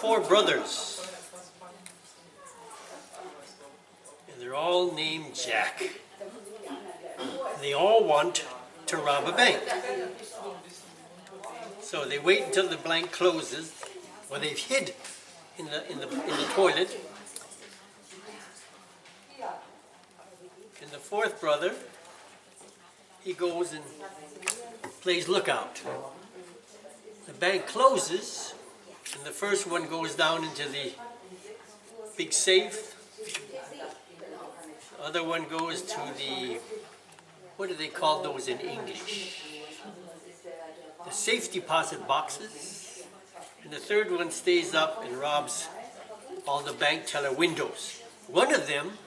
four brothers. And they're all named Jack. They all want to rob a bank. So they wait until the bank closes, or they've hid in the toilet. And the fourth brother, he goes and plays lookout. The bank closes, and the first one goes down into the big safe. The other one goes to the, what do they call those in English? The safe deposit boxes. And the third one stays up and robs all the bank teller windows. One of them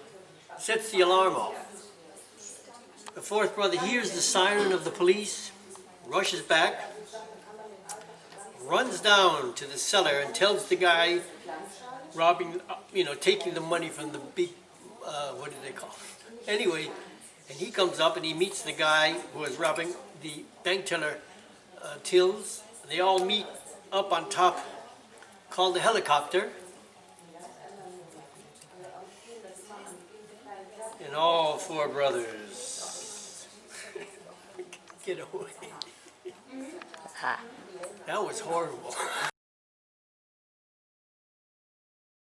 sets the alarm off. The fourth brother hears the siren of the police, rushes back, runs down to the cellar and tells the guy robbing, taking the money from the big, what do they call it? Anyway, and he comes up and he meets the guy who was robbing the bank teller tills. They all meet up on top, called the helicopter. And all four brothers get away. That was horrible.